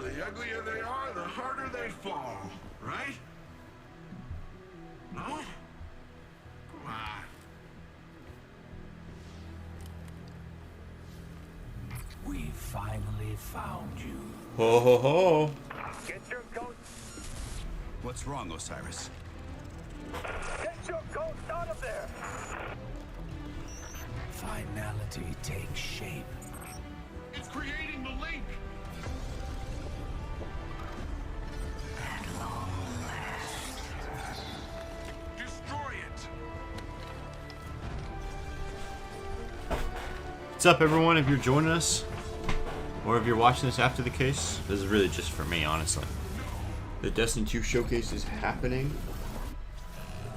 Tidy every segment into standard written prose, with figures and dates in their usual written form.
The uglier they are, the harder they fall, right? No? Come on. We finally found you. Ho ho ho. Get your ghost. What's wrong, Osiris? Get your ghost out of there. Finality takes shape. It's creating the link. At long last. Destroy it. What's up, everyone? If you're joining us, or if you're watching this after the case, this is really just for me, honestly. The Destiny 2 showcase is happening.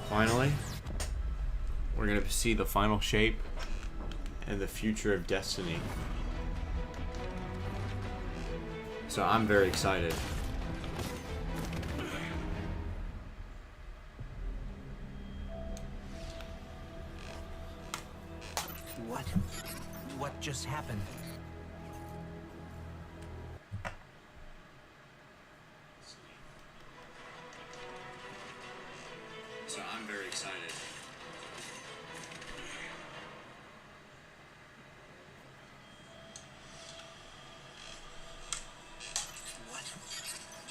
Finally. We're going to see the final shape and the future of Destiny. So I'm very excited. What just happened? So I'm very excited.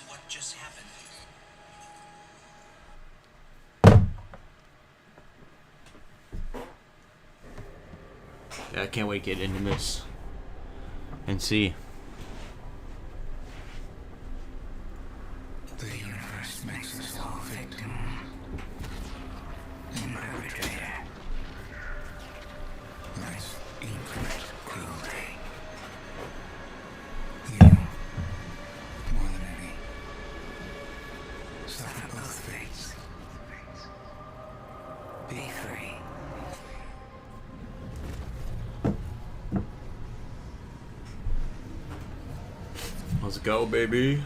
What just happened? Yeah, I can't wait to get into this and see. The universe makes us all victim and perpetrator. Life's infinite cruelty. You, more than any, suffer both fates. Be free. Let's go, baby.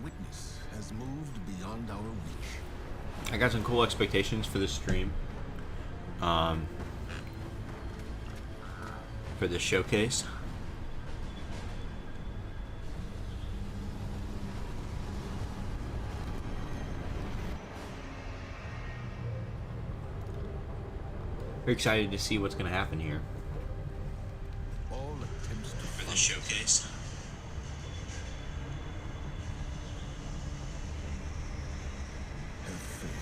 Witness has moved beyond our reach. I got some cool expectations for this stream. For this showcase. Very excited to see what's going to happen here. All attempts to For this showcase. have failed.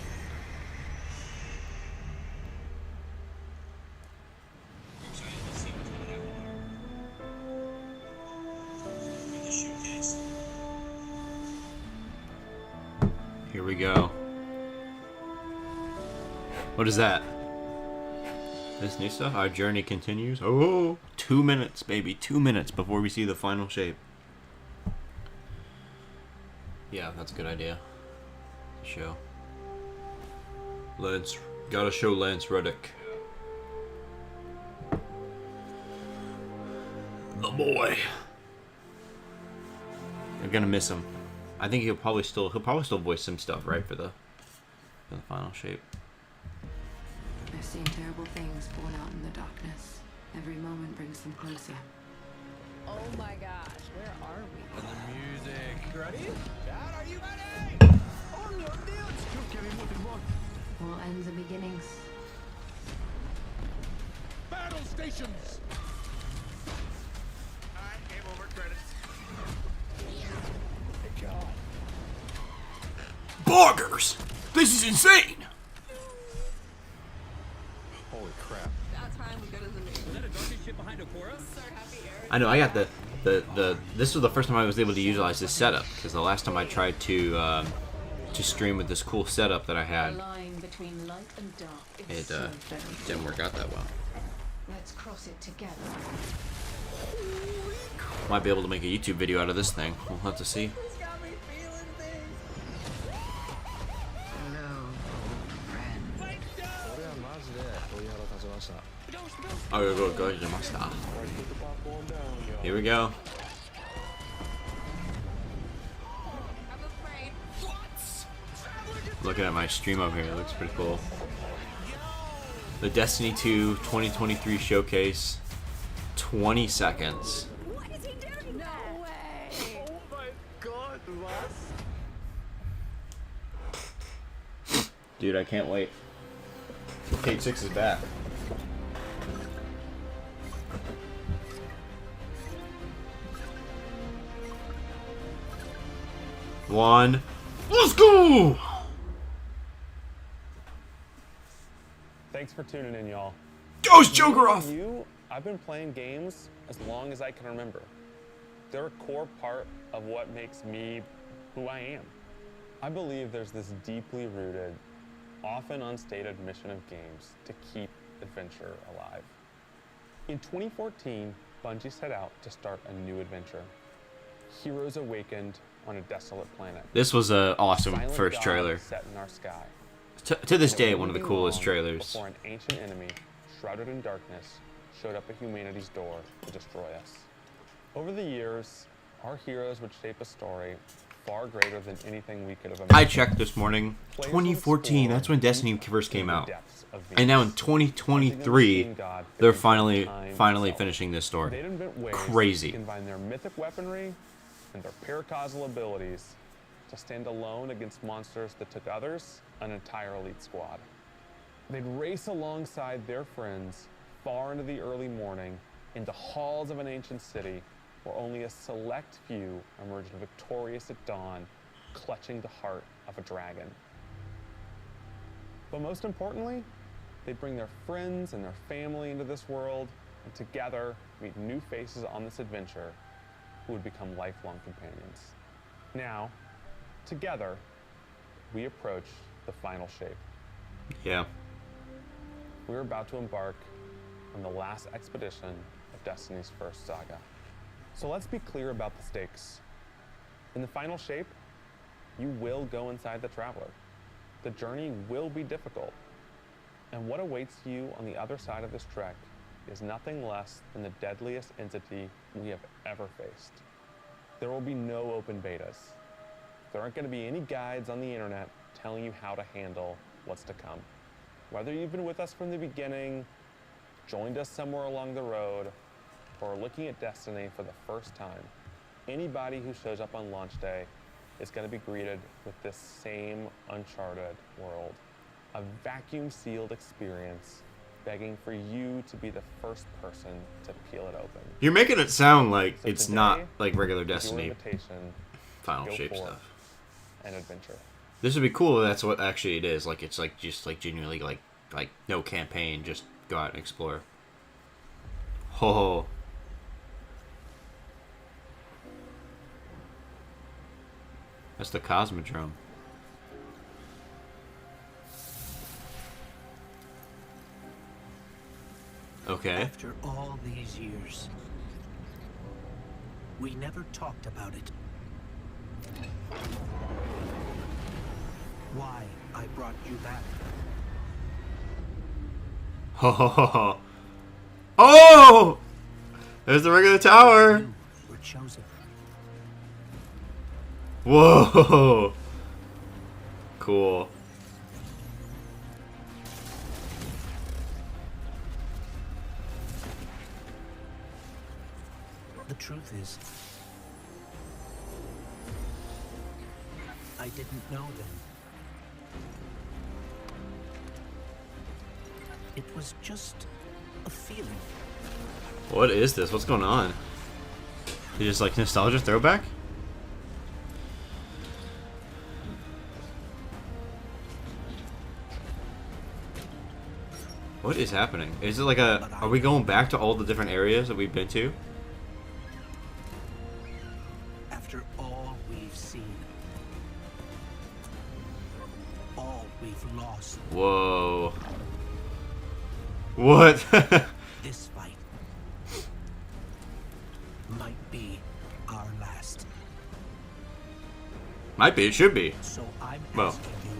Here we go. What is that? This new stuff? Our journey continues. Oh, 2 minutes, baby. 2 minutes before we see the final shape. Yeah, that's a good idea. Show. Lance. Gotta show Lance Reddick. The boy. They're gonna miss him. I think he'll probably still voice some stuff, right, for the final shape. I've seen terrible things born out in the darkness. Every moment brings them closer. Oh my gosh, where are we? The music. Ready? Dad, are you ready? On your dudes. All ends and beginnings. Battle stations. Alright, game over. Credits. Hey, God. Boggers! This is insane! Holy crap. That time we go to the moon. Is that a darkest ship behind Okora? So happy Eric. I know, I got this was the first time I was able to utilize this setup, because the last time I tried to stream with this cool setup that I The had, line between light and dark it is so very didn't work out that well. Let's cross it together. Might be able to make a YouTube video out of this thing. We'll have to see. It's got me feeling things. Hello, friend. Here we go. I'm afraid. Looking at my stream over here, it looks pretty cool. The Destiny 2 2023 showcase, 20 seconds. What is he doing? No way. Oh my god, Russ. Dude, I can't wait. Kate 6 is back. One. Let's go! Thanks for tuning in, y'all. Ghost Joker off! I've been playing games as long as I can remember. They're a core part of what makes me who I am. I believe there's this deeply rooted, often unstated mission of games to keep adventure alive. In 2014, Bungie set out to start a new adventure. Heroes awakened on a desolate planet. This was an awesome Silent first gods trailer. set in our sky. To this And it day, wouldn't one of the be coolest long trailers. Before an ancient enemy, shrouded in darkness, showed up at humanity's door to destroy us. Over the years, our heroes would shape a story far greater than anything we could have imagined. I checked this morning. 2014, that's when Destiny first came out. And now in 2023, they're finally finishing this story. They'd invent ways Crazy. to combine their mythic weaponry and their paracausal abilities to stand alone against monsters that took others, an entire elite squad. They'd race alongside their friends far into the early morning into halls of an ancient city where only a select few emerged victorious at dawn, clutching the heart of a dragon. But most importantly, they'd bring their friends and their family into this world, and together meet new faces on this adventure who would become lifelong companions. Now, together, we approach the final shape. Yeah. We're about to embark on the last expedition of Destiny's first saga. So let's be clear about the stakes. In the final shape, you will go inside the Traveler. The journey will be difficult. And what awaits you on the other side of this trek is nothing less than the deadliest entity we have ever faced. There will be no open betas. There aren't going to be any guides on the internet telling you how to handle what's to come. Whether you've been with us from the beginning, joined us somewhere along the road, or are looking at Destiny for the first time, anybody who shows up on launch day is going to be greeted with this same uncharted world. A vacuum-sealed experience begging for you to be the first person to peel it open. You're making it sound like So it's today, not like regular with your Destiny invitation, final go shape forth stuff. and adventure. This would be cool if that's what actually it is. Like, it's like just like genuinely like no campaign, just go out and explore. Ho ho. That's the Cosmodrome. Okay. After all these years, we never talked about it. Why I brought you back. Ho ho ho ho. Oh! There's the regular tower. You were chosen. Whoa. Cool. The truth is, I didn't know then. It was just a feeling. What is this? What's going on? You just like nostalgia throwback? What is happening? Is it like a... Are we going back to all the different areas that we've been to? After all we've seen, all we've lost, Whoa. What? this fight might be our last. Might be. It should be. So I'm Well. asking you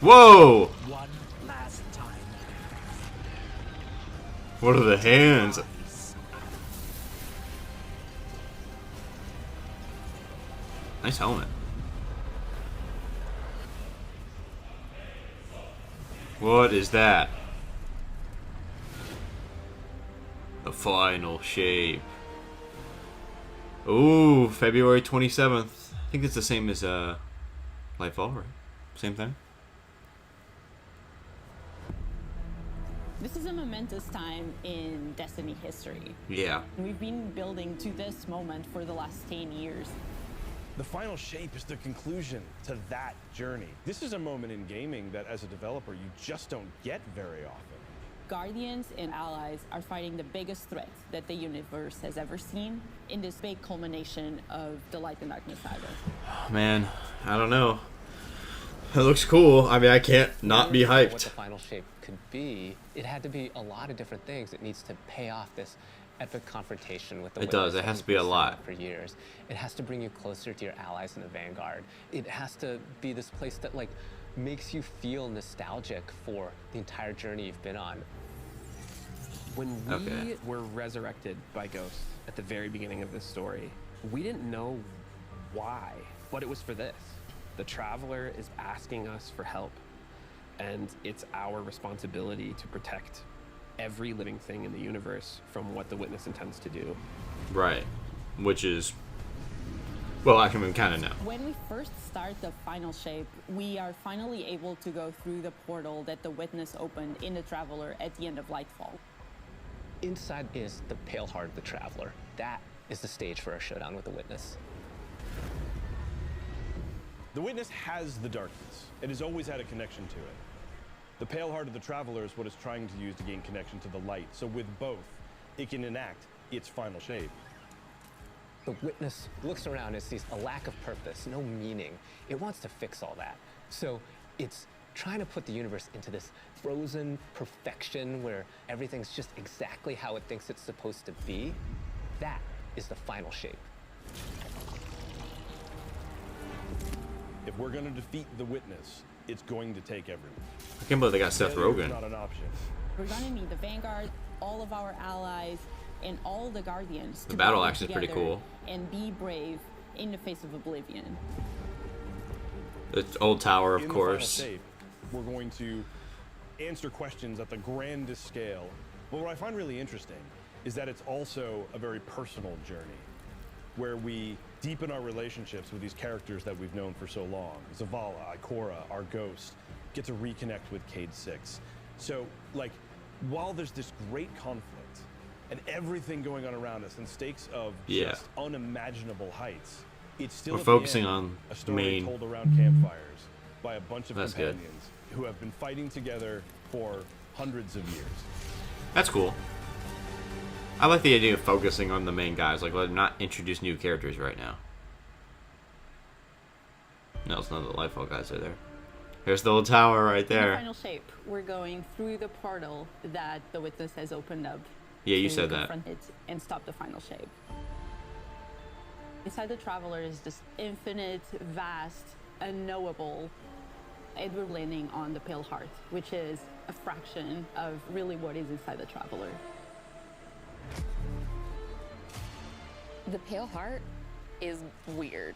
Whoa! one last time. What are the hands? Rise. Nice helmet. What is that? The final shape. Ooh, February 27th. I think it's the same as Lightfall, right? Same thing. This is a momentous time in Destiny history. Yeah. We've been building to this moment for the last 10 years. The final shape is the conclusion to that journey. This is a moment in gaming that, as a developer, you just don't get very often. Guardians and allies are fighting the biggest threat that the universe has ever seen in this big culmination of the Light and Darkness saga. Man, I don't know. It looks cool. I mean, I can't not be What the hyped. final shape could be, it had to be a lot of different things. It needs to pay off this epic confrontation with the It does. Witness It has that to be a we've been lot. setting up for years. It has to bring you closer to your allies in the Vanguard. It has to be this place that like makes you feel nostalgic for the entire journey you've been on. When we Okay. were resurrected by Ghost at the very beginning of this story, we didn't know why, but it was for this. The Traveler is asking us for help, and it's our responsibility to protect every living thing in the universe from what the Witness intends to do. Right. Which is... Well, I can kind of know. When we first start the final shape, we are finally able to go through the portal that the Witness opened in the Traveler at the end of Lightfall. Inside is the Pale Heart of the Traveler. That is the stage for our showdown with the Witness. The Witness has the darkness. It has always had a connection to it. The Pale Heart of the Traveler is what it's trying to use to gain connection to the light. So with both, it can enact its final shape. The Witness looks around and sees a lack of purpose, no meaning. It wants to fix all that. So it's trying to put the universe into this frozen perfection where everything's just exactly how it thinks it's supposed to be. That is the final shape. If we're going to defeat the Witness, it's going to take everyone. I can't believe they got Seth Failure is Rogen. not an option. We're gonna need the Vanguard, all of our allies, and all the Guardians. The to battle band axe is pretty together cool. And be brave in the face of Oblivion. The old tower, of In course. the final shape, we're going to answer questions at the grandest scale. But what I find really interesting is that it's also a very personal journey where we deepen our relationships with these characters that we've known for so long. Zavala, Ikora, our Ghost, get to reconnect with Cayde 6. So, like, while there's this great conflict and everything going on around us and stakes of Yeah. just unimaginable heights, it's still We're at the focusing end, on a story main. told around campfires by a bunch of That's good. companions who have been fighting together for hundreds of years. That's cool. I like the idea of focusing on the main guys. Like, let them not introduce new characters right now. No, it's not the Lightfall guys are there. There's the old tower right In the there. final shape, we're going through the portal that the Witness has opened up. Yeah, you to said that. confront it and stop the final shape. Inside the Traveler is this infinite, vast, unknowable. And we're landing on the Pale Heart, which is a fraction of really what is inside the Traveler. The Pale Heart is weird.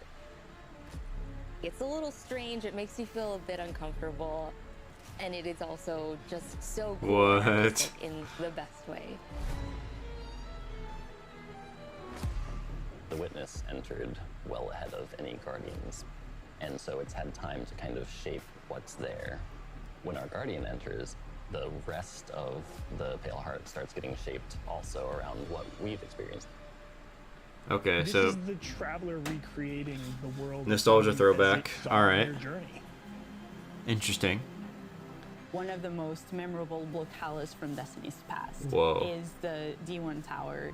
It's a little strange. It makes you feel a bit uncomfortable. And it is also just so cool and What? artistic in the best way. The Witness entered well ahead of any Guardians, and so it's had time to kind of shape what's there. When our Guardian enters, the rest of the Pale Heart starts getting shaped also around what we've experienced. Okay, This so is the Traveler recreating the world. nostalgia as they throwback. saw All on right. their journey. Interesting. One of the most memorable blow talus from Destiny's past Whoa. is the D1 tower.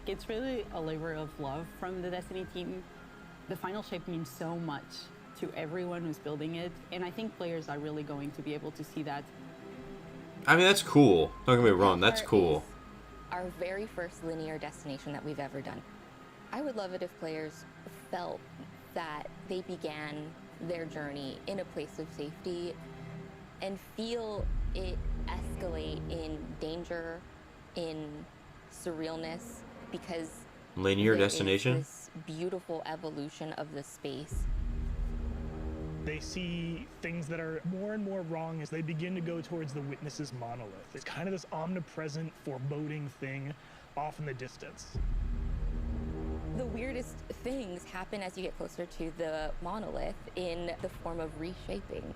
It's really a labor of love from the Destiny team. The final shape means so much to everyone who's building it, and I think players are really going to be able to see that. I mean, that's cool. Don't get me wrong, that's cool. Our very first linear destination that we've ever done. I would love it if players felt that they began their journey in a place of safety and feel it escalate in danger, in surrealness, because Linear there is destination? this beautiful evolution of the space. They see things that are more and more wrong as they begin to go towards the Witness's monolith. It's kind of this omnipresent, foreboding thing off in the distance. The weirdest things happen as you get closer to the monolith in the form of reshaping.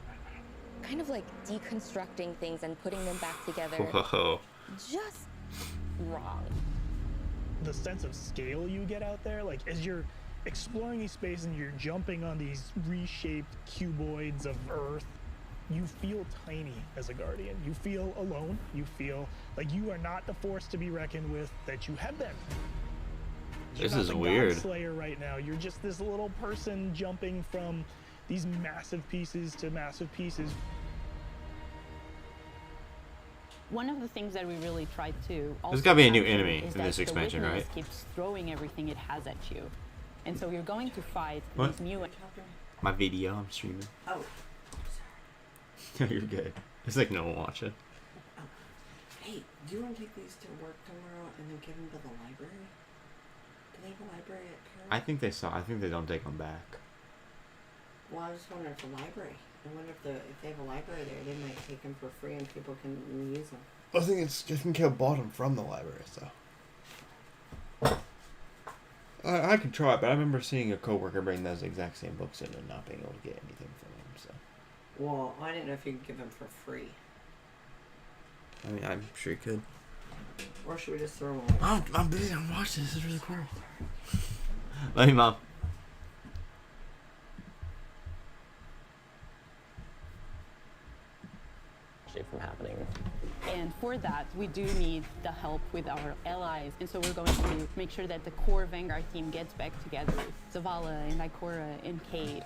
Kind of like deconstructing things and putting them back together. Whoa. Just wrong. The sense of scale you get out there, like as you're exploring these spaces and you're jumping on these reshaped cuboids of Earth, you feel tiny as a Guardian. You feel alone. You feel like you are not the force to be reckoned with that you have been. You're This not is the weird. Godslayer right now. You're just this little person jumping from these massive pieces to massive pieces. One of the things that we really tried to also There's gotta be a new capture enemy is in that this expansion, the Witness right? keeps throwing everything it has at you. And so you're going to fight What? these new... My video, I'm streaming. Oh, No, you're good. It's like no one watching. hey, do you want to take these to work tomorrow and then give them to the library? Do they have a library at Paris? I think they don't take them back. Well, I was wondering if the library. I wonder if they have a library there, they might take them for free and people can use them. I think Kev bought them from the library, so. I could try it, but I remember seeing a coworker bring those exact same books in and not being able to get anything from them, so. Well, I didn't know if you could give them for free. I mean, I'm sure you could. Or should we just throw them away? I'm busy. I'm watching. This is really cool. Love you, Mom. Shape from happening. And for that, we do need the help with our allies. And so we're going to make sure that the core Vanguard team gets back together. Zavala and Ikora and Cade.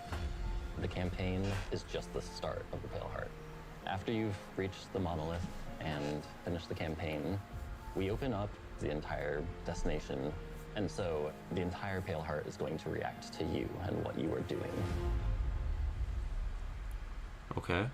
The campaign is just the start of the Pale Heart. After you've reached the monolith and finished the campaign, we open up the entire destination, and so the entire Pale Heart is going to react to you and what you are doing. Okay.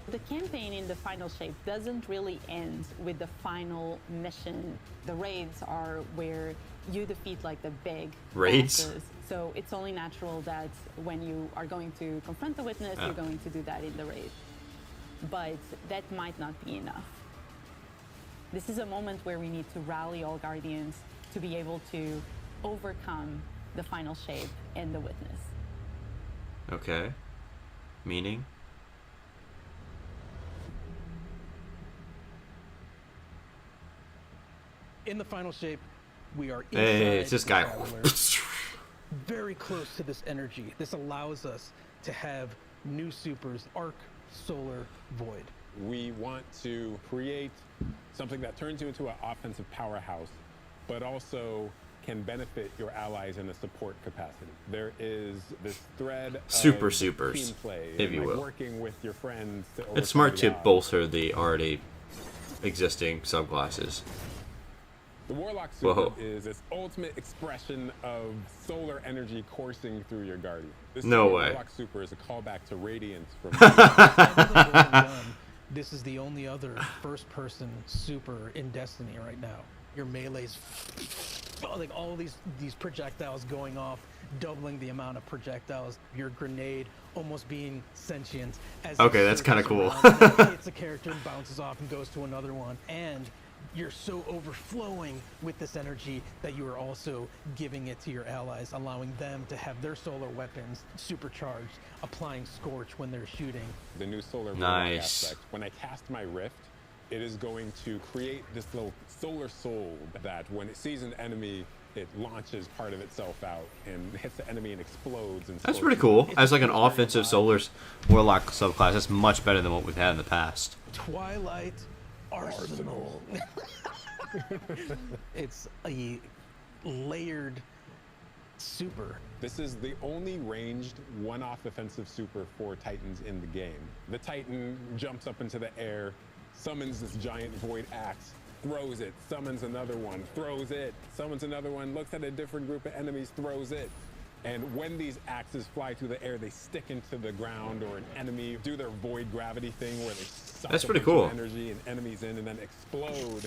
The campaign in the final shape doesn't really end with the final mission. The raids are where you defeat like the big Raids? bosses. So it's only natural that when you are going to confront the Witness, you're going to do that in the raid. But that might not be enough. This is a moment where we need to rally all Guardians to be able to overcome the final shape and the Witness. Okay. Meaning? In the final shape, we are inside Hey, it's this the guy. Traveler, very close to this energy. This allows us to have new supers, Arc, Solar, Void. We want to create something that turns you into an offensive powerhouse, but also can benefit your allies in a support capacity. There is this thread Super of supers, team play, if and you like will. working with your friends to It's smart overcome to the odds. bolster the already existing subclasses. The Warlock Whoa. Super is this ultimate expression of solar energy coursing through your Guardian. This No Super way. Warlock Super is a callback to Radiance from This is the only other first-person super in Destiny right now. Your melee's like all these projectiles going off, doubling the amount of projectiles. Your grenade almost being sentient. As Okay, it that's kinda circles cool. around and it hits a character and bounces off and goes to another one. And you're so overflowing with this energy that you are also giving it to your allies, allowing them to have their solar weapons supercharged, applying Scorch when they're shooting. the new solar Warlock Nice. aspect. When I cast my Rift, it is going to create this little solar soul that when it sees an enemy it launches part of itself out and hits the enemy and explodes. And That's pretty cool. As like an offensive Solar Warlock subclass, that's much better than what we've had in the past. Twilight Arsenal. It's a layered super. This is the only ranged one-off offensive super for Titans in the game. The Titan jumps up into the air, summons this giant void axe, throws it, summons another one, throws it, summons another one, looks at a different group of enemies, throws it. And when these axes fly through the air, they stick into the ground or an enemy, do their void gravity thing where they suck That's a pretty bunch cool. of energy and enemies in and then explode.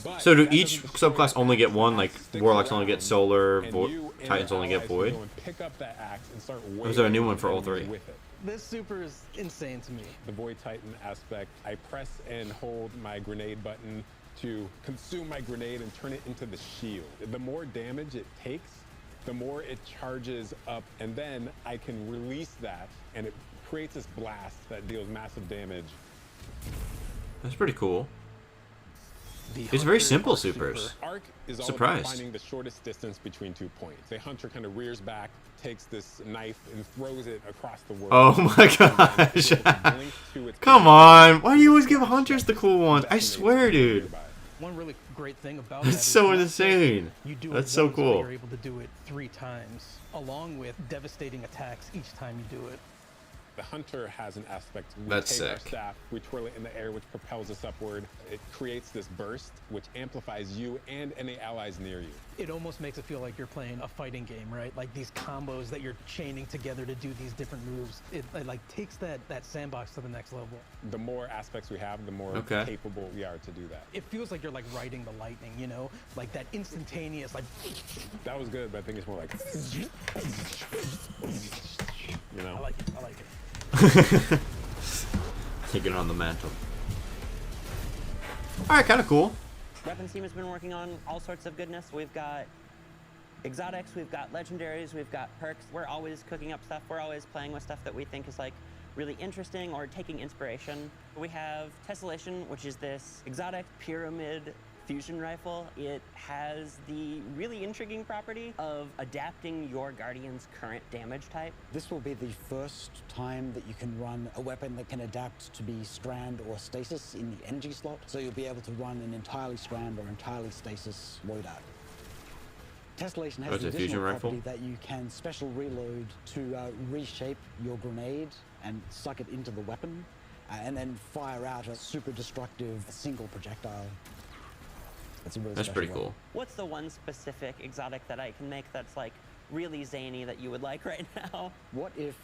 But So do that each doesn't destroy subclass the only get axe. one? The Like axe sticks Warlocks only get around, Solar, and you and Titans your only get allies can Void? go and pick up that axe and start Or is there a new wailing one for all enemies three? with it. This super is insane to me. The Void Titan aspect, I press and hold my grenade button to consume my grenade and turn it into the shield. The more damage it takes, the more it charges up, and then I can release that, and it creates this blast that deals massive damage. That's pretty cool. It's very simple supers. Arc is all Surprised. about finding the shortest distance between 2 points. The hunter kind of rears back, takes this knife, and throws it across the world. Oh my gosh. Come on. Why do you always give hunters the cool ones? I swear, dude. One really great thing about That's that so is insane. you do That's it so once, but cool. You're able to do it 3 times, along with devastating attacks each time you do it. The hunter has an aspect. We That's take our sick. staff, we twirl it in the air, which propels us upward. It creates this burst, which amplifies you and any allies near you. It almost makes it feel like you're playing a fighting game, right? Like these combos that you're chaining together to do these different moves. It like takes that sandbox to the next level. The more aspects we have, the more Okay. capable we are to do that. It feels like you're like riding the lightning, you know? Like that instantaneous, like... That was good, but I think it's more like, you know? I like it, I like it. Taking on the mantle. Alright, kind of cool. Weapons team has been working on all sorts of goodness. We've got exotics, we've got legendaries, we've got perks. We're always cooking up stuff. We're always playing with stuff that we think is like really interesting or taking inspiration. We have Tessellation, which is this exotic pyramid fusion rifle. It has the really intriguing property of adapting your Guardian's current damage type. This will be the first time that you can run a weapon that can adapt to be strand or stasis in the energy slot. So you'll be able to run an entirely strand or entirely stasis loadout. Tessellation Oh, has it's the a fusion additional rifle? property that you can special reload to reshape your grenade and suck it into the weapon, and then fire out a super destructive single projectile. It's a really That's special pretty weapon. cool. What's the one specific exotic that I can make that's like really zany that you would like right now? What if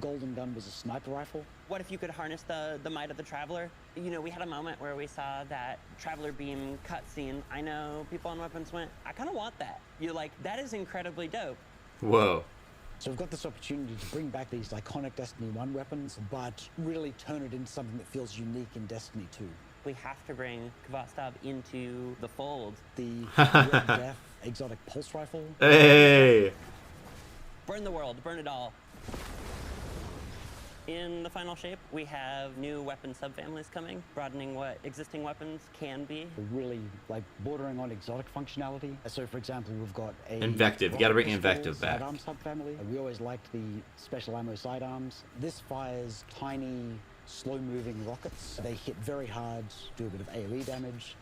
Golden Gun was a sniper rifle? What if you could harness the might of the Traveler? You know, we had a moment where we saw that Traveler Beam cutscene. I know people on Weapons went, I kind of want that. You're like, that is incredibly dope. Whoa. So we've got this opportunity to bring back these iconic Destiny 1 weapons, but really turn it into something that feels unique in Destiny 2. We have to bring Kvastov into the fold. The Red Death exotic pulse rifle. Hey! Burn the world, burn it all. In the final shape, we have new weapon subfamilies coming, broadening what existing weapons can be. Really, like, bordering on exotic functionality. So, for example, we've got a... Invective. You gotta bring rocket Invective pistol back. sidearm subfamily. We always liked the special ammo sidearms. This fires tiny, slow-moving rockets. They hit very hard, do a bit of AoE damage.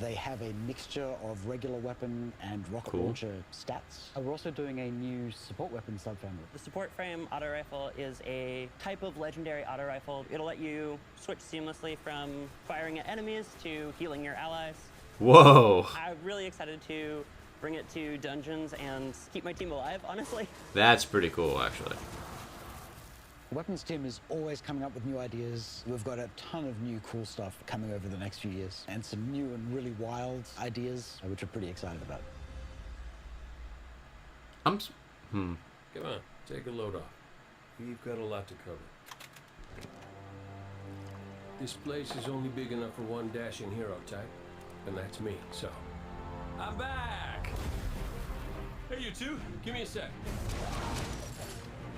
They have a mixture of regular weapon and rocket Cool. launcher stats. We're also doing a new support weapon subfamily. The support frame auto rifle is a type of legendary auto rifle. It'll let you switch seamlessly from firing at enemies to healing your allies. Whoa. I'm really excited to bring it to dungeons and keep my team alive, honestly. That's pretty cool, actually. The weapons team is always coming up with new ideas. We've got a ton of new cool stuff coming over the next few years, and some new and really wild ideas, which we're pretty excited about. Come on, take a load off. We've got a lot to cover. This place is only big enough for one dashing hero type, and that's me, so... I'm back! Hey, you two, give me a sec.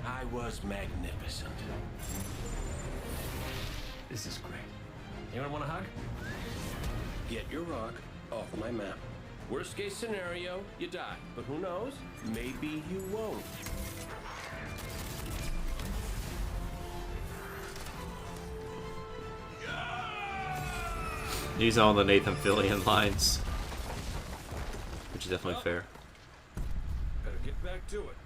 I was magnificent. This is great. Anyone want a hug? Get your rock off my map. Worst case scenario, you die. But who knows? Maybe you won't. These are all the Nathan Fillion lines, which is definitely fair. Better get back to it.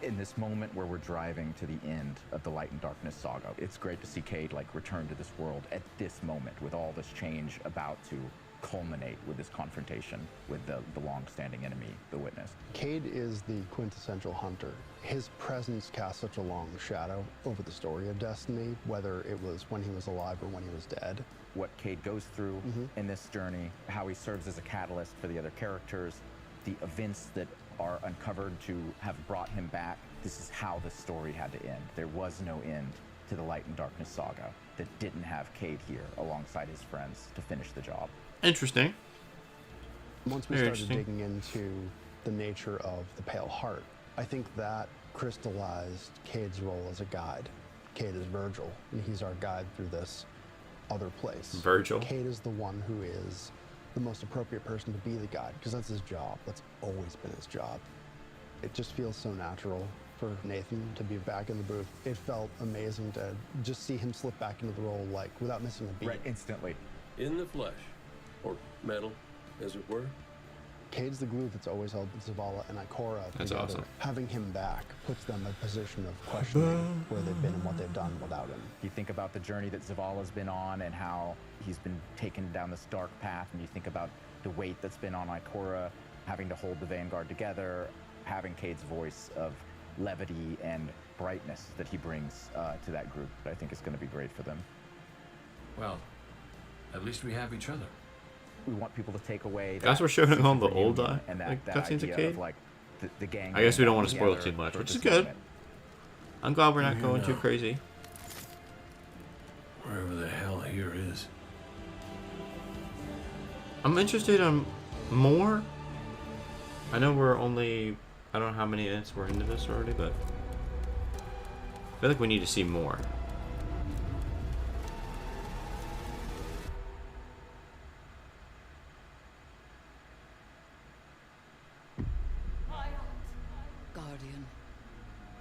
In this moment where we're driving to the end of the Light and Darkness saga, it's great to see Cade like return to this world at this moment with all this change about to culminate with this confrontation with the long-standing enemy, the Witness. Cade is the quintessential hunter. His presence casts such a long shadow over the story of Destiny, whether it was when he was alive or when he was dead. What Cade goes through in this journey, how he serves as a catalyst for the other characters, the events that are uncovered to have brought him back. This is how the story had to end. There was no end to the Light and Darkness saga that didn't have Cade here alongside his friends to finish the job. Interesting. Once we started digging into the nature of the Pale Heart, I think that crystallized Cade's role as a guide. Cade is Virgil, and he's our guide through this other place. Virgil. Cade is the one who is the most appropriate person to be the guide, because that's his job. That's always been his job. It just feels so natural for Nathan to be back in the booth. It felt amazing to just see him slip back into the role, like, without missing a beat. Right, instantly. In the flesh, or metal, as it were. Cade's the glue that's always held Zavala and Ikora That's together. awesome. Having him back puts them in a position of questioning where they've been and what they've done without him. You think about the journey that Zavala's been on and how he's been taken down this dark path, and you think about the weight that's been on Ikora, having to hold the Vanguard together, having Cade's voice of levity and brightness that he brings to that group. I think is going to be great for them. Well, at least we have each other. We want people to take away. Guys, we're showing all the old and like that cutscenes of idea Cade. of like the gang. I guess we don't want to spoil it together too much, for which is this good. moment. I'm glad we're not You going too know. crazy. Wherever the hell here is. I'm interested in more. I know we're only, I don't know how many minutes we're into this already, but I feel like we need to see more. Guardian,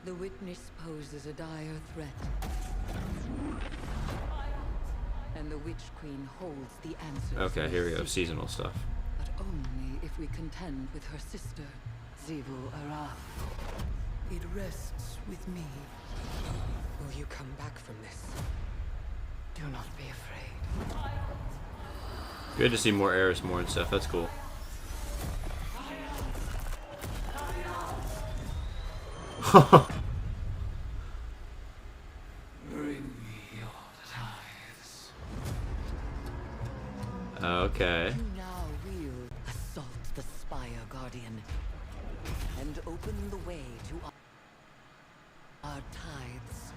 the Witness poses a dire threat. And the Witch Queen holds the answers. Okay, we here we go. seek, Seasonal stuff. but only if we contend with her sister, Zivu Araf. It rests with me. Will you come back from this? Do not be afraid. Good to see more Eris more and stuff. That's cool. Okay. You now wield assault the Spire, Guardian, and open the way to our tides.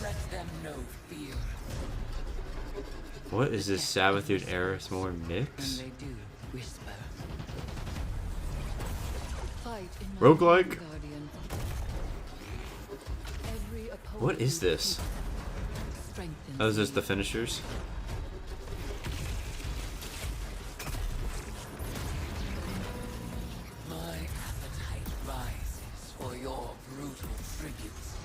Let them know fear. What is this Savathun Eris more When mix? they do whisper. Fight in my Roguelike? name, Guardian. Every opponent What is this? strengthens Oh, is this the finishers? my appetite rises for your brutal tributes.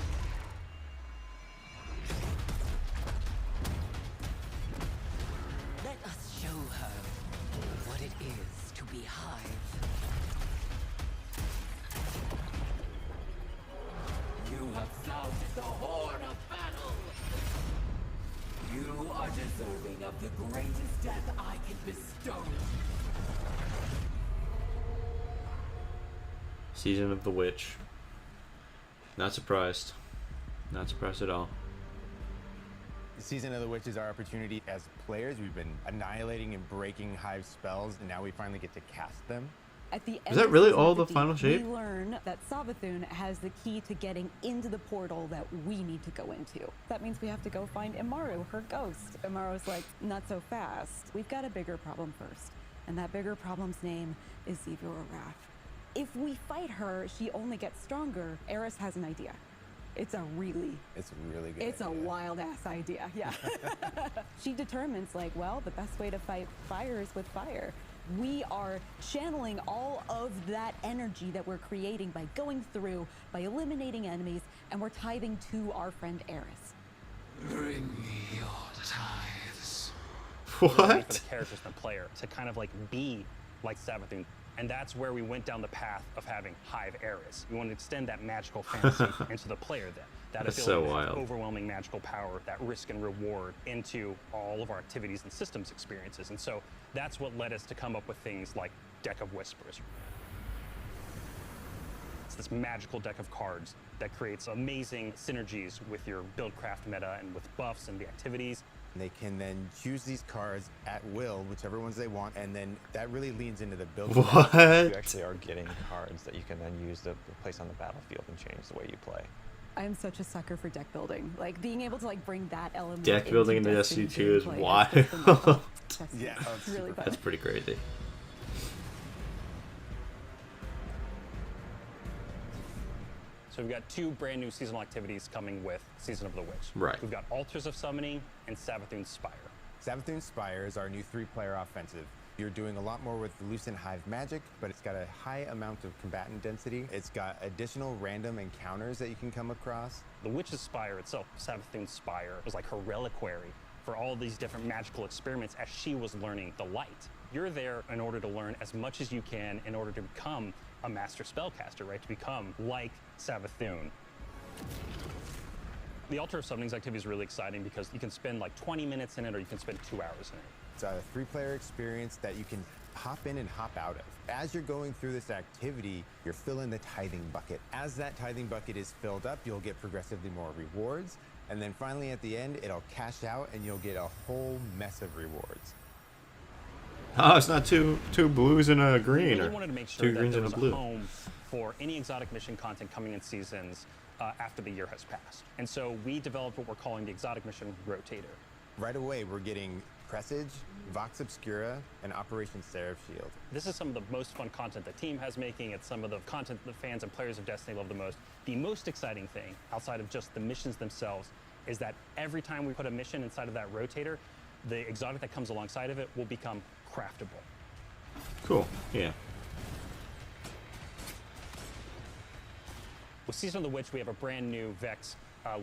Let us show her what it is to be Hive. You have sounded the horn of battle. You are deserving of the greatest death I can bestow. Season of the Witch. Not surprised. Not surprised at all. Season of the Witch is our opportunity as players. We've been annihilating and breaking Hive spells, and now we finally get to cast them. At the Is end that of really Season all of the Deep, final shape? We learn that Savathun has the key to getting into the portal that we need to go into. That means we have to go find Imaru, her ghost. Imaru's like, not so fast. We've got a bigger problem first. and that bigger problem's name is Zevura Wrath. If we fight her, she only gets stronger. Eris has an idea. It's a really good It's idea. a wild-ass idea, yeah. She determines, like, well, the best way to fight fire is with fire. We are channeling all of that energy that we're creating by going through, by eliminating enemies, and we're tithing to our friend Eris. Bring me your tithes. What? For the characters and the player to kind of like be like Savathun. And that's where we went down the path of having Hive Eris. We want to extend that magical fantasy into the player then. That That's ability, so that wild. overwhelming magical power, that risk and reward into all of our activities and systems experiences. And so that's what led us to come up with things like Deck of Whispers. It's this magical deck of cards that creates amazing synergies with your buildcraft meta and with buffs and the activities. They can then choose these cards at will, whichever ones they want, and then that really leans into the build. What? You actually are getting cards that you can then use to place on the battlefield and change the way you play. I am such a sucker for deck building. Like, being able to, like, bring that element Deck into building in the Destiny 2 is gameplay wild. just phenomenal. Yeah, It's really fun. That's pretty crazy. So we've got 2 brand new seasonal activities coming with Season of the Witch. Right. We've got Altars of Summoning and Savathun Spire. Savathun Spire is our new 3-player offensive. You're doing a lot more with Lucent Hive magic, but it's got a high amount of combatant density. It's got additional random encounters that you can come across. The Witch's Spire itself, Savathun Spire, was like her reliquary for all these different magical experiments as she was learning the light. You're there in order to learn as much as you can in order to become a master spellcaster, right? To become like Savathun. The Altar of Summonings activity is really exciting because you can spend like 20 minutes in it or you can spend 2 hours in it. It's a 3-player experience that you can hop in and hop out of. As you're going through this activity, you're filling the tithing bucket. As that tithing bucket is filled up, you'll get progressively more rewards. And then finally at the end, it'll cash out and you'll get a whole mess of rewards. Oh, it's not two blues and a green, We really or wanted to make sure 2 that greens there and a was a blue. home for any exotic mission content coming in seasons after the year has passed. And so we developed what we're calling the Exotic Mission Rotator. Right away, we're getting Presage, Vox Obscura, and Operation Seraph Shield. This is some of the most fun content the team has making. It's some of the content that fans and players of Destiny love the most. The most exciting thing, outside of just the missions themselves, is that every time we put a mission inside of that rotator, the exotic that comes alongside of it will become craftable. Cool. Yeah. With Season of the Witch, we have a brand new Vex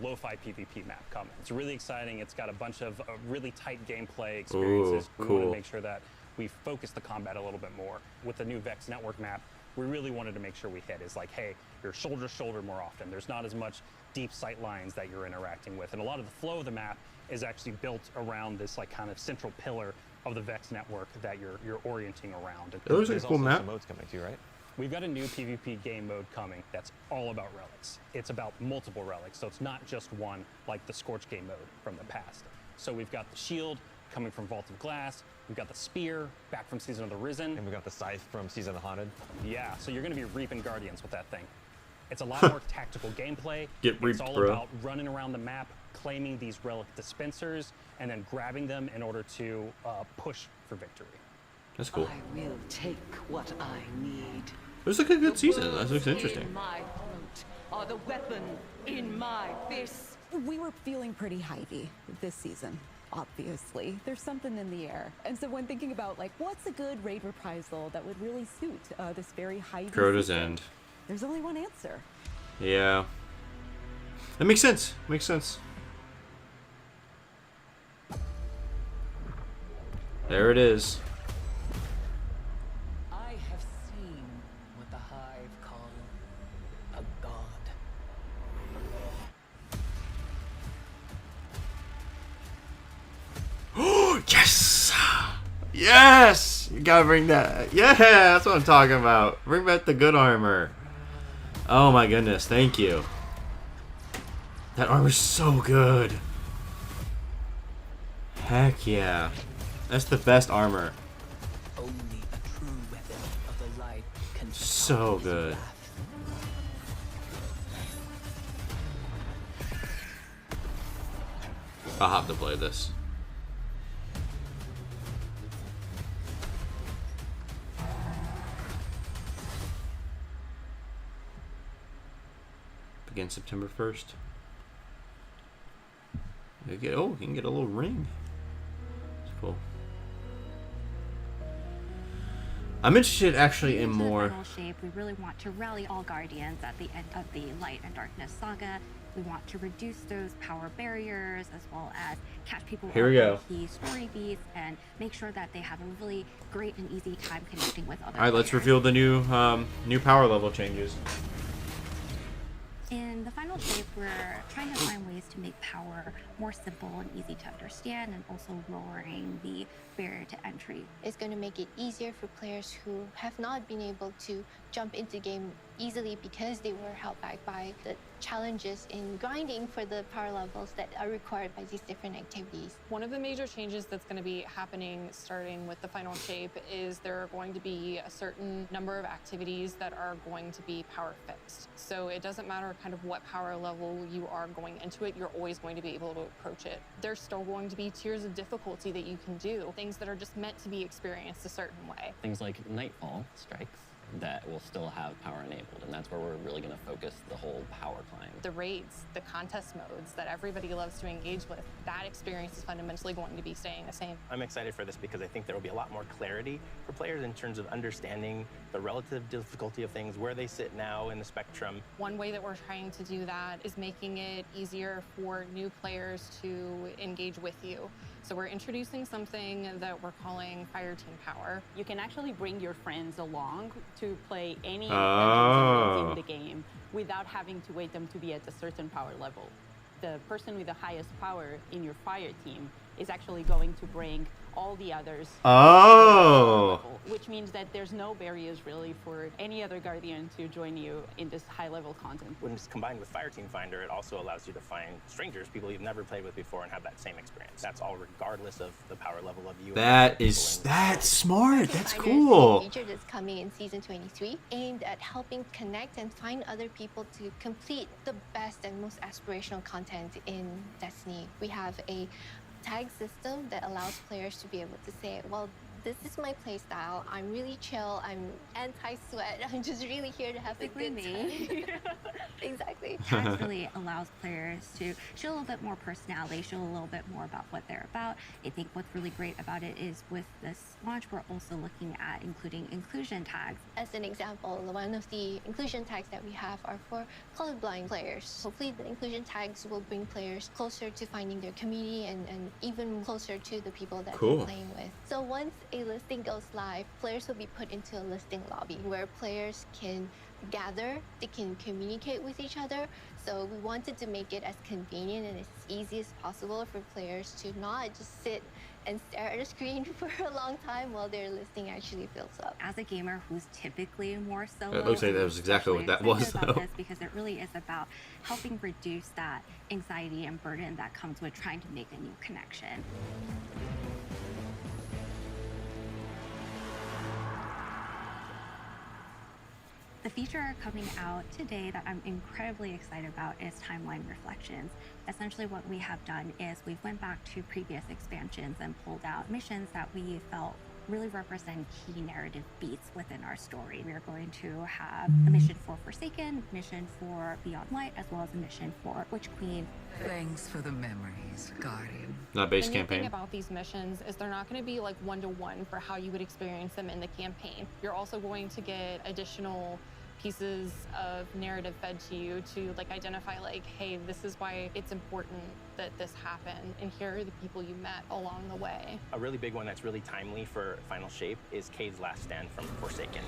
lo-fi PvP map coming. It's really exciting. It's got a bunch of really tight gameplay experiences. Ooh, We want cool. to make sure that we focus the combat a little bit more. With the new Vex network map, we really wanted to make sure we hit is like, hey, you're shoulder to shoulder more often. There's not as much deep sight lines that you're interacting with. And a lot of the flow of the map is actually built around this like kind of central pillar of the Vex network that you're orienting around. It looks like a There's cool also map. some modes coming too, right? We've got a new PvP game mode coming that's all about relics. It's about multiple relics, so it's not just one like the Scorch game mode from the past. So we've got the shield coming from Vault of Glass, we've got the spear back from Season of the Risen. And we got the scythe from Season of the Haunted. Yeah, so you're gonna be reaping Guardians with that thing. It's a lot more tactical gameplay. Get It's reaped, all bro. about running around the map, claiming these relic dispensers, and then grabbing them in order to push for victory. That's cool. I will take what I need. This looks like a good season. That looks interesting. In my throat are the weapon in my fist. We were feeling pretty Hivey this season, obviously. There's something in the air. And so when thinking about, like, what's a good raid reprisal that would really suit this very Hivey Crota's season, End. there's only one answer. Yeah. That makes sense. Makes sense. There it is. I have seen what the Hive call a god. Yes! Yes! You gotta bring that. Yeah, that's what I'm talking about. Bring back the good armor. Oh my goodness, thank you. That armor's so good. Heck yeah. That's the best armor. Only a true weapon of the light can So good. I'll have to play this. Again, September 1st. We can get a little ring. It's cool. I'm interested actually in more. Final shape, we really want to rally all guardians at the end of the Light and Darkness saga. We want to reduce those power barriers as well as catch people Here we up go. on key story beats and make sure that they have a really great and easy time connecting with other All right, let's players. reveal the new power level changes. In the final shape, we're trying to find ways to make power more simple and easy to understand, and also lowering the barrier to entry. It's going to make it easier for players who have not been able to jump into game easily because they were held back by the challenges in grinding for the power levels that are required by these different activities. One of the major changes that's going to be happening starting with the final shape is there are going to be a certain number of activities that are going to be power fixed. So it doesn't matter kind of what power level you are going into it, you're always going to be able to approach it. There's still going to be tiers of difficulty that you can do, things that are just meant to be experienced a certain way. Things like Nightfall strikes that will still have power enabled, and that's where we're really going to focus the whole power climb. The raids, the contest modes that everybody loves to engage with, that experience is fundamentally going to be staying the same. I'm excited for this because I think there will be a lot more clarity for players in terms of understanding the relative difficulty of things, where they sit now in the spectrum. One way that we're trying to do that is making it easier for new players to engage with you. So we're introducing something that we're calling Fire Team Power. You can actually bring your friends along to play any Oh. in the game without having to wait them to be at a certain power level. The person with the highest power in your fire team is actually going to bring all the others to Oh. level, which means that there's no barriers really for any other guardian to join you in this high level content. When it's combined with Fire Team Finder, it also allows you to find strangers, people you've never played with before, and have that same experience. That's all regardless of the power level of you. That's smart. That's Finders cool. is a feature that's coming in Season 23, aimed at helping connect and find other people to complete the best and most aspirational content in Destiny. We have a tag system that allows players to be able to say, well, this is my play style. I'm really chill. I'm anti-sweat. I'm just really here to have a good time. Exactly. Tags really allows players to show a little bit more personality, show a little bit more about what they're about. I think what's really great about it is with this launch, we're also looking at including inclusion tags. As an example, one of the inclusion tags that we have are for colorblind players. Hopefully the inclusion tags will bring players closer to finding their community and even closer to the people that Cool. they're playing with. So once a listing goes live, players will be put into a listing lobby where players can gather, they can communicate with each other. So we wanted to make it as convenient and as easy as possible for players to not just sit and stare at a screen for a long time while their listing actually fills up. As a gamer who's typically more solo, It looks like that I'm was exactly what that was, especially excited though. about this because it really is about helping reduce that anxiety and burden that comes with trying to make a new connection. The feature coming out today that I'm incredibly excited about is Timeline Reflections. Essentially what we have done is we went back to previous expansions and pulled out missions that we felt really represent key narrative beats within our story. We are going to have a mission for Forsaken, mission for Beyond Light, as well as a mission for Witch Queen. Thanks for the memories, Guardian. Not base The new campaign. thing about these missions is they're not going to be like one-to-one for how you would experience them in the campaign. You're also going to get additional pieces of narrative fed to you to like identify like, hey, this is why it's important that this happened, and here are the people you met along the way. A really big one that's really timely for Final Shape is Cayde's Last Stand from Forsaken.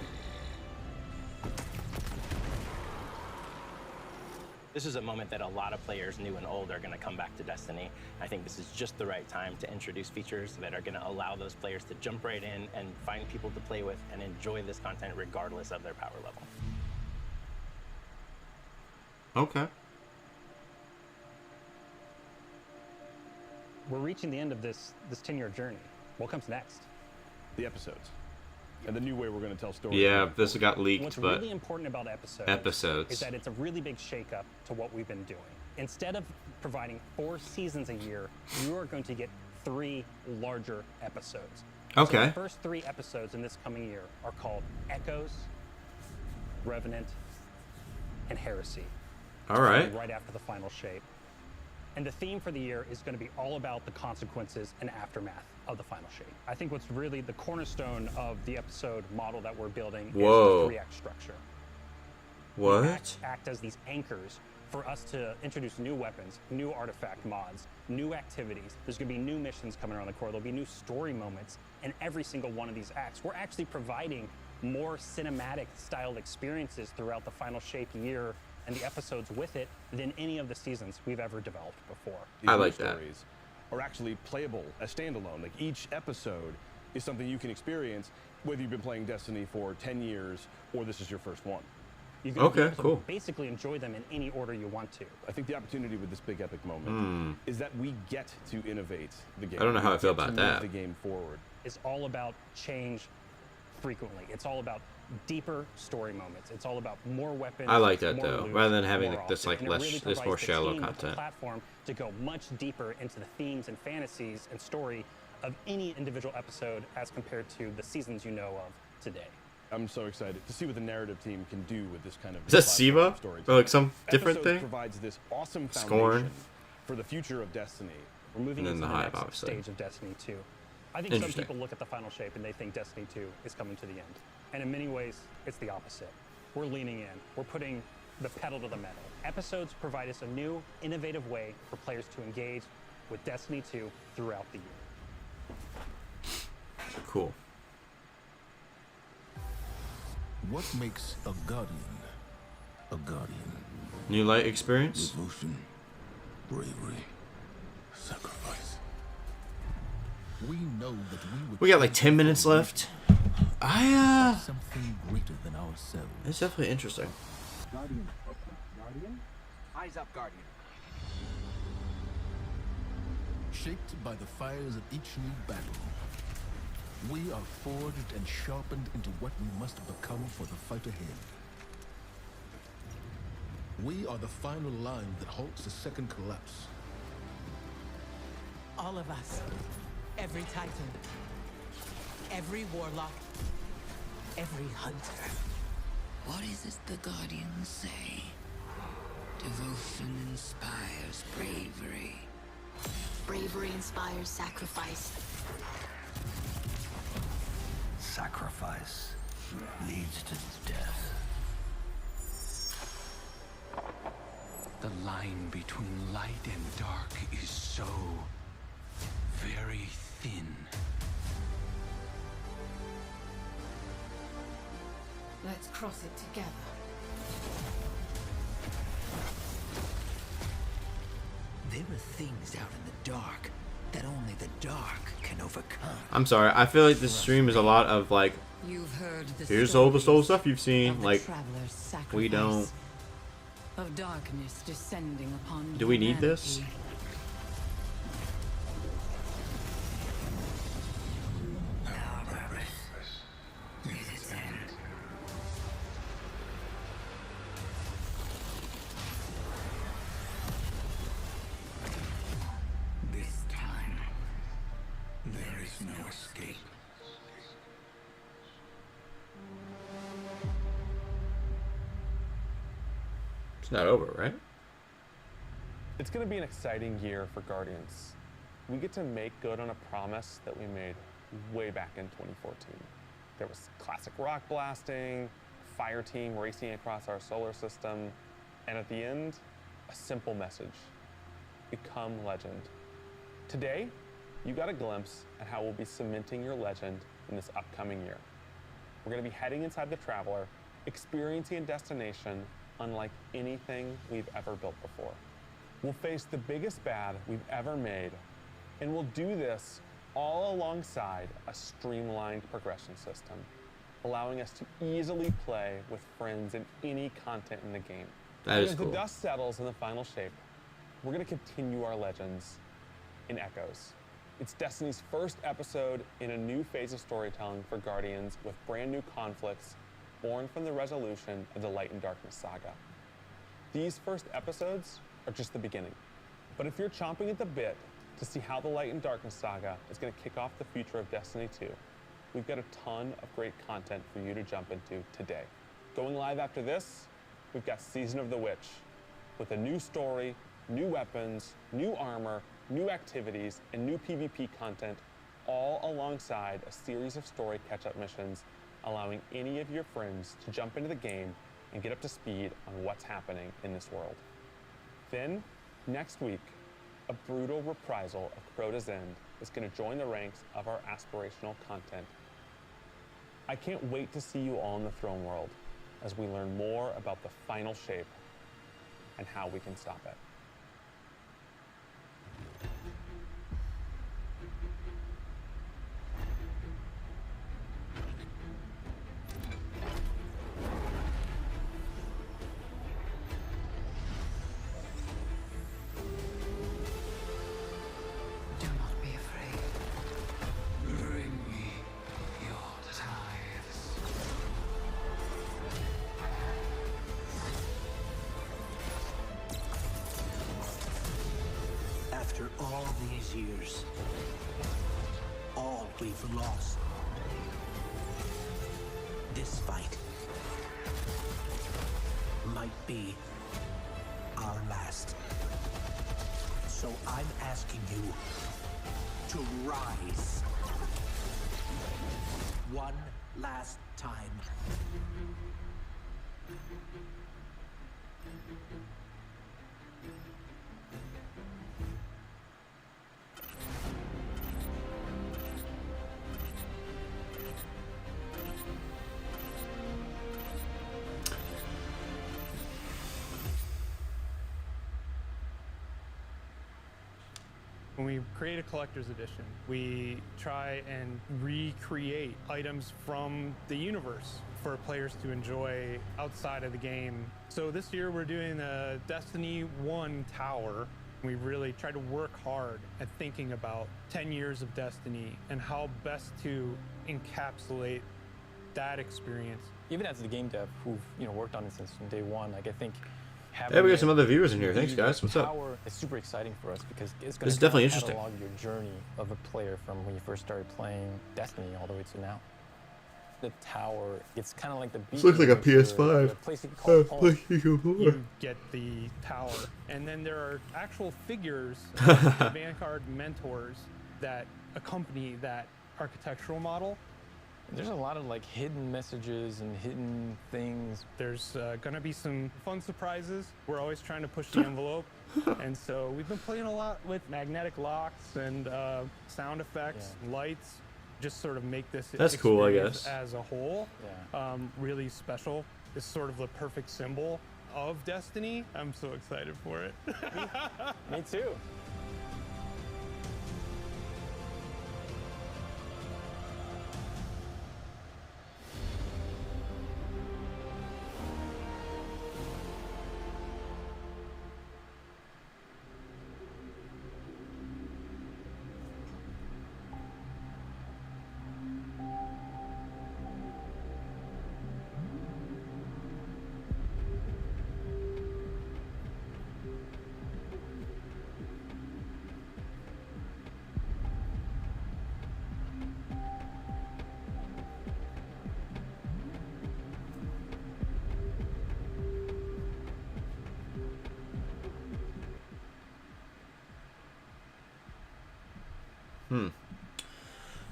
This is a moment that a lot of players, new and old, are going to come back to Destiny. I think this is just the right time to introduce features that are going to allow those players to jump right in and find people to play with and enjoy this content regardless of their power level. Okay. We're reaching the end of this 10-year journey. What comes next? The episodes. And the new way we're going to tell stories. Yeah, this got leaked, What's but really important about episodes. is that it's a really big shakeup to what we've been doing. Instead of providing 4 seasons a year, you are going to get 3 larger episodes. Okay. So the first 3 episodes in this coming year are called Echoes, Revenant, and Heresy. All right. Right after the final shape. And the theme for the year is going to be all about the consequences and aftermath of the final shape. I think what's really the cornerstone of the episode model that we're building is the 3-act structure. What? The acts act as these anchors for us to introduce new weapons, new artifact mods, new activities. There's going to be new missions coming around the core. There'll be new story moments in every single one of these acts. We're actually providing more cinematic styled experiences throughout the final shape year and the episodes with it than any of the seasons we've ever developed before. I like that. Stories are actually playable as standalone. Like each episode is something you can experience, whether you've been playing Destiny for 10 years or this is your first one. You can be able to basically enjoy them in any order you want to. I think the opportunity with this big epic moment is that we get to innovate the game. I don't know how I feel We get about to move that. the game forward. It's all about change frequently. It's all about deeper story moments. It's all about more weapons. I like that more though, loot, rather than having more like this often. like And it less, really this more provides the shallow team with the content. platform to go much deeper into the themes and fantasies and story of any individual episode as compared to the seasons you know of today. I'm so excited to see what the narrative team can do with this kind of. Is that Siva? Or like some different Episodes thing? provides this awesome Scorn. foundation for the future of Destiny. We're moving And then into the the Hive, next obviously. stage of Destiny 2. I think some Interesting. people look at the final shape and they think Destiny 2 is coming to the end. And in many ways, it's the opposite. We're leaning in. We're putting the pedal to the metal. Episodes provide us a new, innovative way for players to engage with Destiny 2 throughout the year. Cool. What makes a guardian a guardian? New light experience? Devotion, bravery, sacrifice. We know that We got like 10 minutes left. something greater than ourselves. It's definitely interesting. Guardian. Guardian? Eyes up, Guardian. Shaped by the fires of each new battle, we are forged and sharpened into what we must become for the fight ahead. We are the final line that halts the second collapse. All of us. Every Titan. Every Warlock. Every Hunter. What is it the Guardians say? Devotion inspires bravery. Bravery inspires sacrifice. Sacrifice leads to death. The line between light and dark is so very thin. Let's cross it together. There are things out in the dark that only the dark can overcome. I'm sorry. I feel like this stream is a lot of like, You've heard the here's all the stories soul stuff you've seen. of the Like, traveler's sacrifice, we don't. of darkness descending upon Do we need this? humanity. This time, there is no escape. It's not over, right? It's going to be an exciting year for Guardians. We get to make good on a promise that we made way back in 2014. There was classic rock blasting, fire team racing across our solar system, and at the end, a simple message: become legend. Today, you got a glimpse at how we'll be cementing your legend in this upcoming year. We're going to be heading inside the Traveler, experiencing a destination unlike anything we've ever built before. We'll face the biggest bad we've ever made, and we'll do this all alongside a streamlined progression system, allowing us to easily play with friends in any content in the game. That is As cool. the dust settles in the final shape, we're going to continue our legends in Echoes. It's Destiny's first episode in a new phase of storytelling for Guardians, with brand new conflicts born from the resolution of the Light and Darkness saga. These first episodes are just the beginning. But if you're chomping at the bit to see how the Light and Darkness saga is going to kick off the future of Destiny 2, we've got a ton of great content for you to jump into today. Going live after this, we've got Season of the Witch, with a new story, new weapons, new armor, new activities, and new PvP content, all alongside a series of story catch-up missions, allowing any of your friends to jump into the game and get up to speed on what's happening in this world. Then, next week, a brutal reprisal of Crota's End is going to join the ranks of our aspirational content. I can't wait to see you all in the Throne World as we learn more about the final shape and how we can stop it. Do not be afraid. Bring me your tithes. After all these years, all we've lost, this fight might be our last. So I'm asking you to rise one last time. When we create a collector's edition, we try and recreate items from the universe for players to enjoy outside of the game. So this year we're doing the Destiny 1 tower. We really try to work hard at thinking about 10 years of Destiny and how best to encapsulate that experience. Even as the game dev who've worked on it since day one, like I think Hey, we got some other viewers in here. Thanks, guys. What's up? Tower is super exciting for us because it's going This is to definitely interesting. catalog your journey of a player from when you first started playing Destiny all the way to now. The tower, it's kind of like the This looks like a PS5. the place you can call home. You get the tower, and then there are actual figures of the Vanguard mentors that accompany that architectural model. There's a lot of like hidden messages and hidden things. There's going to be some fun surprises. We're always trying to push the envelope. And so we've been playing a lot with magnetic locks and sound effects, lights, just sort of make this That's cool, I experience guess. as a whole really special. It's sort of the perfect symbol of Destiny. I'm so excited for it. Me too.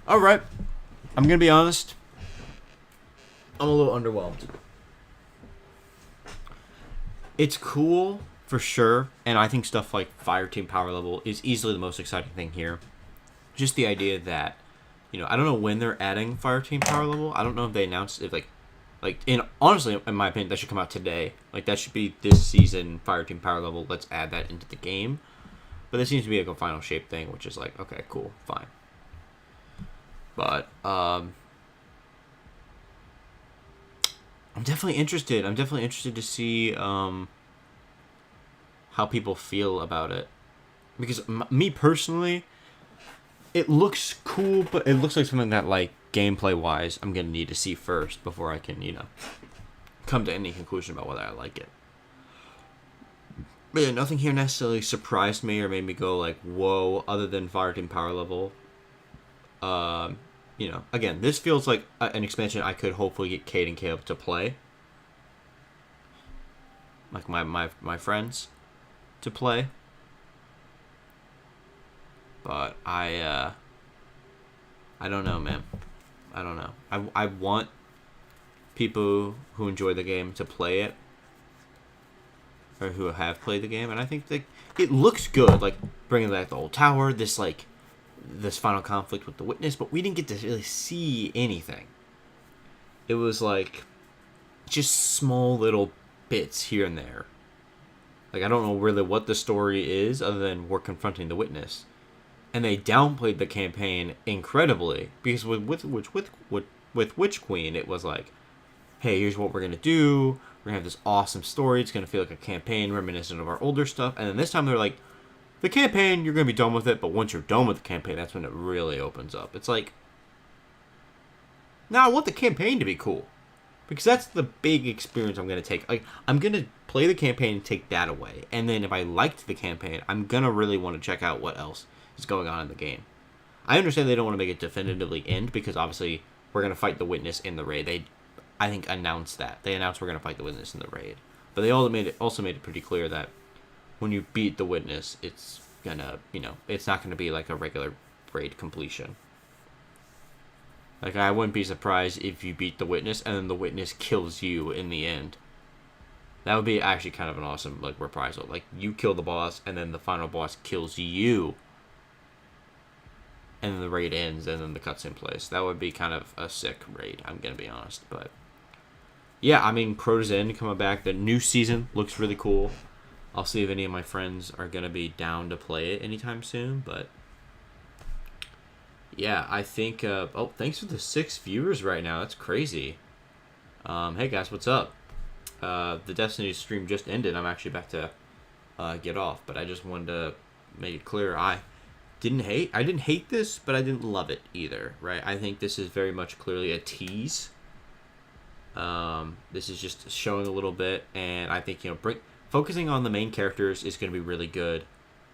All right. I'm going to be honest. I'm a little underwhelmed. It's cool for sure, and I think stuff like Fireteam Power Level is easily the most exciting thing here. Just the idea that, I don't know when they're adding Fireteam Power Level. I don't know if they announced if honestly, in my opinion, that should come out today. Like that should be this season Fireteam Power Level. Let's add that into the game. But this seems to be like a final shape thing, which is like, okay, cool, fine. But I'm definitely interested. I'm definitely interested to see how people feel about it, because me personally, it looks cool, but it looks like something that like gameplay wise, I'm gonna need to see first before I can come to any conclusion about whether I like it. But yeah, nothing here necessarily surprised me or made me go like, whoa, other than Fireteam Power Level. Again, this feels like an expansion I could hopefully get Cade and Caleb to play. Like my friends. to play. But I don't know, man. I don't know. I want people who enjoy the game to play it, or who have played the game, and I think that it looks good. Like bringing back the old tower, this final conflict with the Witness, but we didn't get to really see anything. It was like just small little bits here and there. Like I don't know really what the story is other than we're confronting the Witness. And they downplayed the campaign incredibly because with Witch Queen, it was like, hey, here's what we're gonna do. We're gonna have this awesome story. It's gonna feel like a campaign reminiscent of our older stuff. And then this time they're like, the campaign, you're gonna be done with it, but once you're done with the campaign, that's when it really opens up. It's like, now I want the campaign to be cool because that's the big experience I'm gonna take. Like I'm gonna play the campaign and take that away, and then if I liked the campaign, I'm gonna really want to check out what else is going on in the game. I understand they don't want to make it definitively end because obviously we're going to fight the Witness in the raid. They, I think, announced that. They announced we're going to fight the Witness in the raid. But they also made it pretty clear that when you beat the Witness, it's gonna, it's not going to be like a regular raid completion. Like, I wouldn't be surprised if you beat the Witness and then the Witness kills you in the end. That would be actually kind of an awesome, reprisal. Like, you kill the boss and then the final boss kills you. And then the raid ends, and then the cutscene plays. That would be kind of a sick raid, I'm going to be honest. But, yeah, I mean, Crota's End coming back. The new season looks really cool. I'll see if any of my friends are going to be down to play it anytime soon. But, yeah, I think... oh, thanks for the 6 viewers right now. That's crazy. Hey, guys, what's up? The Destiny stream just ended. I'm actually about to get off. But I just wanted to make it clear. I didn't hate this, but I didn't love it either, right? I think this is very much clearly a tease. This is just showing a little bit, and I think, focusing on the main characters is going to be really good.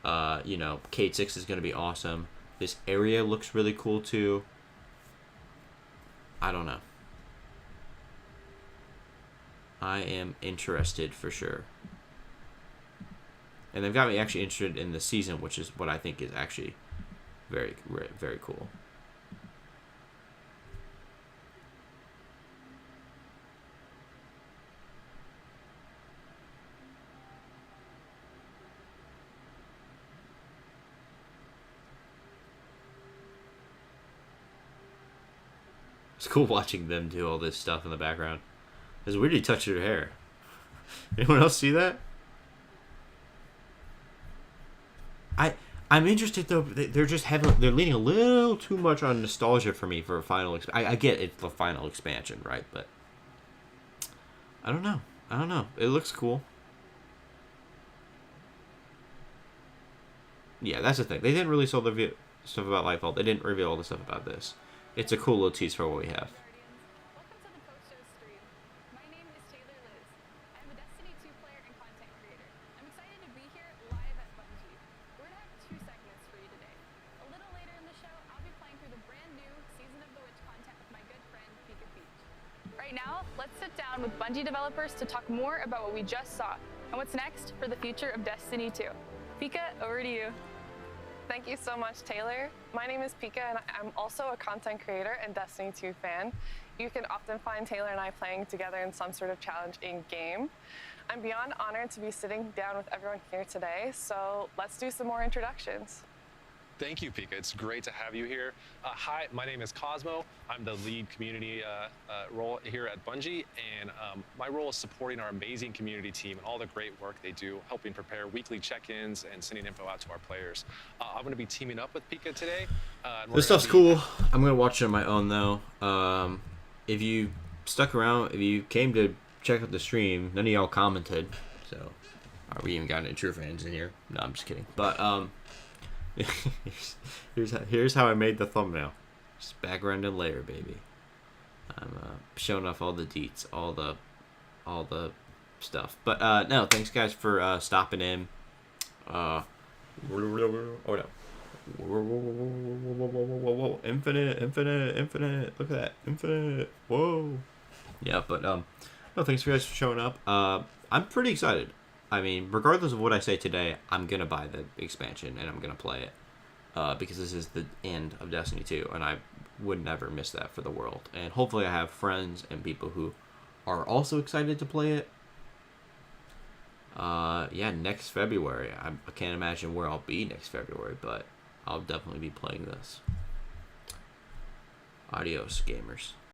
Kate 6 is going to be awesome. This area looks really cool too. I don't know. I am interested for sure. And they've got me actually interested in the season, which is what I think is actually very, very cool. It's cool watching them do all this stuff in the background. It's weird he touched her hair. Anyone else see that? I'm interested though. They're just they're leaning a little too much on nostalgia for me for a final. I get it's the final expansion, right? But I don't know. It looks cool. Yeah, that's the thing. They didn't really show the stuff about Lightfall. They didn't reveal all the stuff about this. It's a cool little tease for what we have. With Bungie developers to talk more about what we just saw and what's next for the future of Destiny 2. Pika, over to you. Thank you so much, Taylor. My name is Pika, and I'm also a content creator and Destiny 2 fan. You can often find Taylor and I playing together in some sort of challenge in-game. I'm beyond honored to be sitting down with everyone here today, so let's do some more introductions. Thank you, Pika. It's great to have you here. Hi, my name is Cosmo. I'm the lead community role here at Bungie, and my role is supporting our amazing community team and all the great work they do, helping prepare weekly check-ins and sending info out to our players. I'm going to be teaming up with Pika today. This stuff's cool. I'm going to watch it on my own, though. If you stuck around, if you came to check out the stream, none of y'all commented, so we even got any true fans in here. No, I'm just kidding. But, here's how I made the thumbnail. Just background and layer, baby. I'm showing off all the deets, all the stuff. But no, thanks guys for stopping in. Oh no. Infinite. Look at that. Infinite. Whoa. Yeah, but no, thanks for guys for showing up. I'm pretty excited. I mean, regardless of what I say today, I'm gonna buy the expansion and I'm gonna play it. Because this is the end of Destiny 2, and I would never miss that for the world. And hopefully I have friends and people who are also excited to play it. Yeah, next February. I can't imagine where I'll be next February, but I'll definitely be playing this. Adios, gamers.